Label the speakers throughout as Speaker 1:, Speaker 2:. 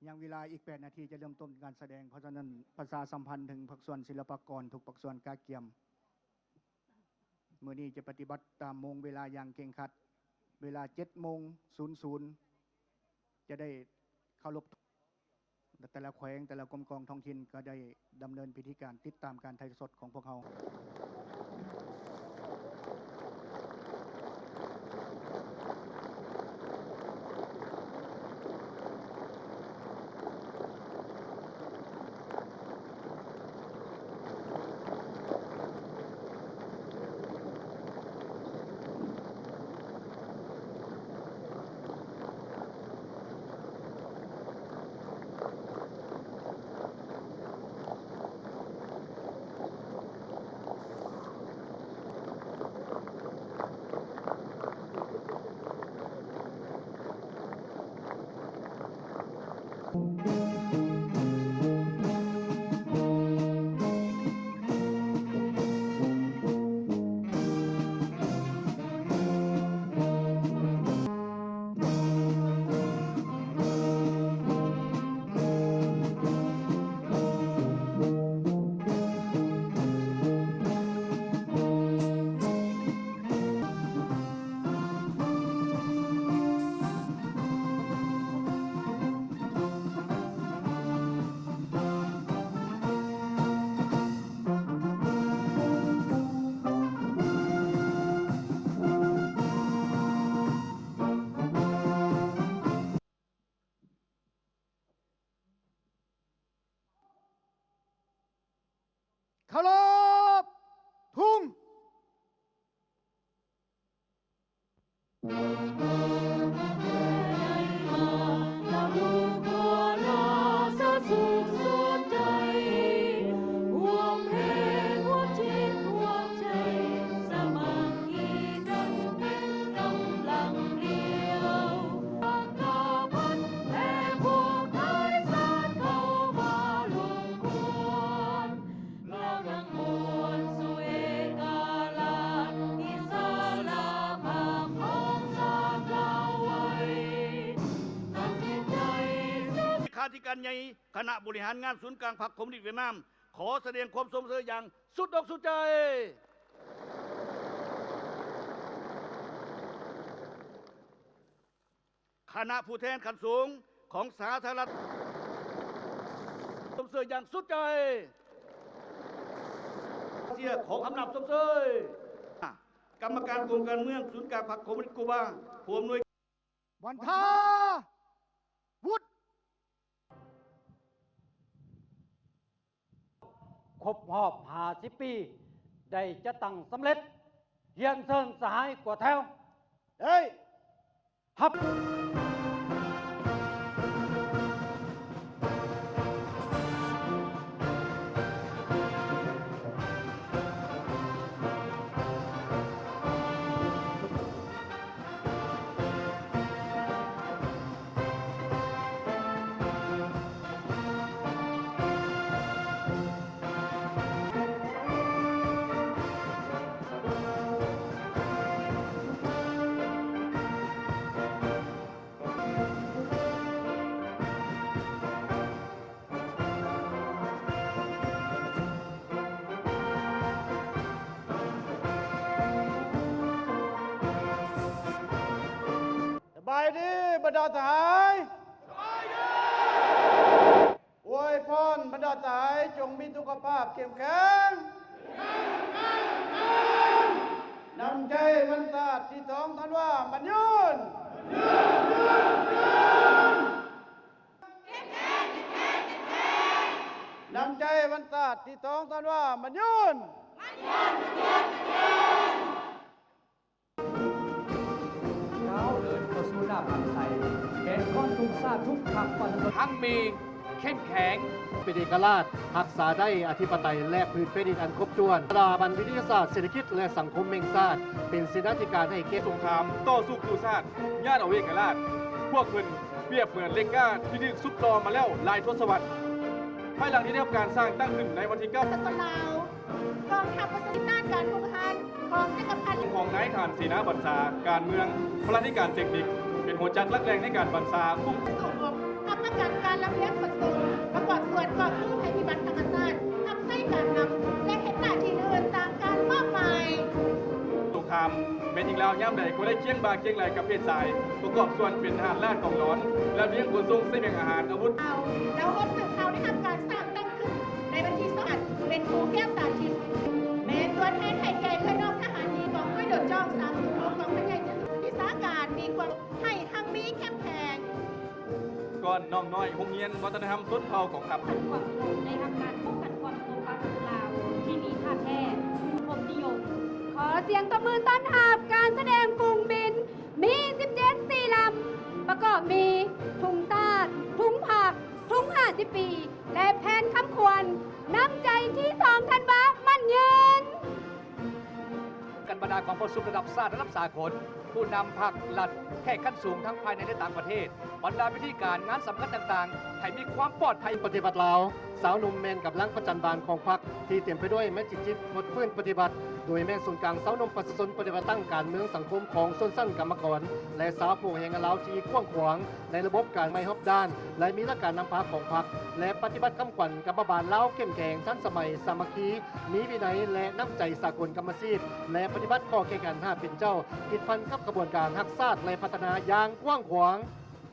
Speaker 1: ยังเวลาอีก8 นาทีจะเริ่มต้นการแสดงเพราะฉะนั้นประชาสัมพันธ์ถึงภาคส่วนศิลปากรทุกภาคส่วนกาเกียมมื้อนี้จะปฏิบัติตามโมงเวลาอย่างเคร่งครัดเวลา7:00จะได้เคารพแต่ละแขวงแต่ละกรมกองท้องถิ่นก็ได้ดำเนินพิธีการติดตามการถ่ายทอดสดของพวกเขาเคารพทุ่ง
Speaker 2: ที่การใหญ่คณะบริหารงานศูนย์กลางพรรคคอมมิวนิสต์เวียดนามขอแสดงความสมเสยอย่างสุดอกสุดใจคณะผู้แทนขั้นสูงของสาธารณรัฐสมเสยอย่างสุดใจเสียของอำนาจสมเสยกรรมการกรมการเมืองศูนย์กลางพรรคคอมมิวนิสต์กูบาผู้อำนวย
Speaker 1: วันทาวุฒิ
Speaker 3: ครบรอบ50 ปีได้จะตั้งสำเร็จเฮียนเซินสหายกว่าแถวเฮ้ยฮับ
Speaker 4: สบายดีบรรดาทหารสบายดีอวยพรบรรดาทหารจงมีสุขภาพเข้มแข็งนำใจมันตาที่ท้องท่านว่ามันยืนนำใจมันตาที่ท้องท่านว่ามันยืน
Speaker 3: หน้าผักใสแขนข้อนทุกซาทุกผักปันทั้งมีเข้มแข็งเป็นเอกราชรักษาได้อธิปไตยและพื้นแผ่นดินอันครบถ้วนสถาบันวิทยาศาสตร์เศรษฐกิจและสังคมแห่งชาติเป็นเสนาธิการให้เกียรติ
Speaker 5: สงครามต่อสู้กู้ชาติญาติเอาเอกราชพวกเพิ่นเปรียบเหมือนเล็กก้าที่ดิ้นซุดรอมาแล้วหลายทศวรรษภายหลังที่ได้รับการสร้างตั้งขึ้นในวันที่9
Speaker 6: ศาสนาวกองทัพประสิทธิด้านการคุมหันของจักรพรรดิ
Speaker 5: ของนายทหารเสนาบัญชาการเมืองพลาธิการเทคนิคเป็นหัวจักรหลักแรงในการบัญชาคุ้ม
Speaker 6: ส่งรบก รับประกันการลำเลียงขนส่งประกอบส่วนก่อกู้ภัยพิบัติธรรมชาติทำให้การนำและเห็นหน้าที่อื่นตามการมอบหมาย
Speaker 5: สงครามเป็นอีกแล้วย่ำใดก็ได้เคียงบาเคียงไหลกับเพศสาย ประกอบส่วนเป็นทหารราชกองร้อน และเลี้ยงขนส่งเสบียงอาหารอาวุธ
Speaker 6: เรารถสื่อข่าวได้ทำการสร้างตั้งขึ้นในวันที่2เป็นครูแก้วตาทิพย์เป็นตัวแทนไทยแก่และน้องทหารดีกองด้วยโดดจ้อง30กองพระใหญ่จะสุพิสาการมีความให้ทั้งมีเข้มแข็ง
Speaker 5: ก่อนน้องน้อยโรงเรียนวัฒนธรรมสุดเผ่าของขับ
Speaker 7: ความสงบในทางการป้องกันความสงบภาษาลาวที่มีท่าแท้ความนิยม
Speaker 8: ขอเสียงตบมือต้อนรับการแสดงฝูงบิน มี 17 สี่ลำ ประกอบมี ถุงซาดถุงผัก ถุง50 ปี และแผนคำควร น้ำใจที่2ธันวามันยืน
Speaker 3: กันบรรดาของประสุมระดับชาติระดับสากลผู้นำพรรคหลัดแข่งขั้นสูงทั้งภายในและต่างประเทศ บรรดาพิธีการงานสำคัญต่างๆ ให้มีความปลอดภัยปฏิบัติลาวสาวหนุ่มแมนกับลังประจันบานของพรรคที่เต็มไปด้วยแม่จิตหมดฟื้นปฏิบัติ โดยแม่ศูนย์กลางสาวหนุ่มประชาชนปฏิบัติตั้งการเมืองสังคมของส้นสั้นกรรมกร และสาวผู้แห่งลาวที่กว้างขวางในระบบการไม่ฮอบด้าน และมีหลักการนำพาของพรรคและปฏิบัติคำขวัญกับบาลลาวเข้มแข็งทันสมัยสามัคคีมีวินัยและน้ำใจสากลกรรมสิทธิ์และปฏิบัติข้อแข่งขัน5เป็นเจ้าติดพันกับกระบวนการรักษาและพัฒนาอย่างกว้างขวาง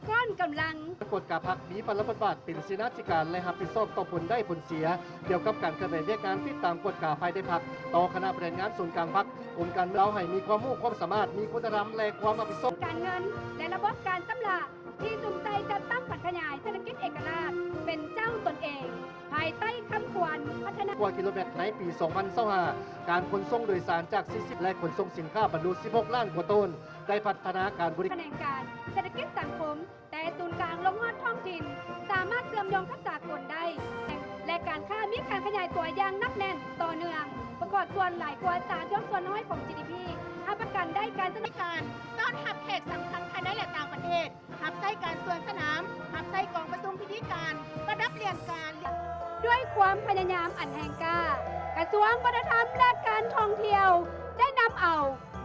Speaker 8: ก้อนกำลัง
Speaker 3: กฎกาพักมีปรบทบาทเป็นศีนาธิการและรับผิดชอบต่อผลได้ผลเสีย เกี่ยวกับการเคลื่อนไหวเรียกงานติดตามกฎกาภายในพักต่อคณะบริหารงานส่วนกลางพักกรมการเมืองเราให้มีความรู้ความสามารถมีคุณธรรมและความรับผิดชอบ
Speaker 8: การเงิน และระบบการชำระที่สุมใจจัดตั้งผัดขยายเศรษฐกิจเอกราช เป็นเจ้าตนเอง ภายใต้คำควรพัฒนา
Speaker 3: กว่ากิโลเมตรในปี 2025 การขนส่งโดยสารจาก 40 และขนส่งสินค้าบรรลุ 16 ล้านกว่าต้น ได้พัฒนาการบริ
Speaker 8: แขนงการเศรษฐกิจสังคม แต่ศูนย์กลางลงฮอดท้องถิ่น สามารถเชื่อมโยงกับสากลได้ และการค้ามีการขยายตัวอย่างนักแน่นต่อเนื่อง ประกอบส่วนหลายกว่า3ยกส่วนน้อยของ GDP ให้ประกันได้การสนับสนุน
Speaker 6: การต้อนรับแขกสำคัญภายในและต่างประเทศหับไส้การส่วนสนามหับไส้กองประชุมพิธีการประดับเรียนการ
Speaker 8: ด้วยความพยายามอันแห่งกล้ากระทรวงวัฒนธรรมและการท่องเที่ยว ได้นำเอา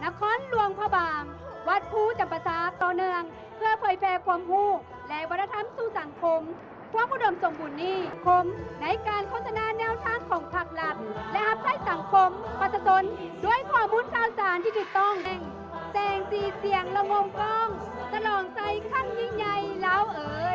Speaker 8: นครหลวงพระบาง วัดภูจำปาสักต่อเนื่อง เพื่อเผยแพร่ความรู้และวัฒนธรรมสู่สังคมความอุดมสมบูรณ์นี้คมในการโฆษณาแนวทางของภาครัฐและหับใช้สังคมประชาชนด้วยข้อมูลข่าวสารที่ถูกต้องแสงสีเสียงละงมกล้องฉลองใจขั้นยิ่งใหญ่แล้วเอ๋ย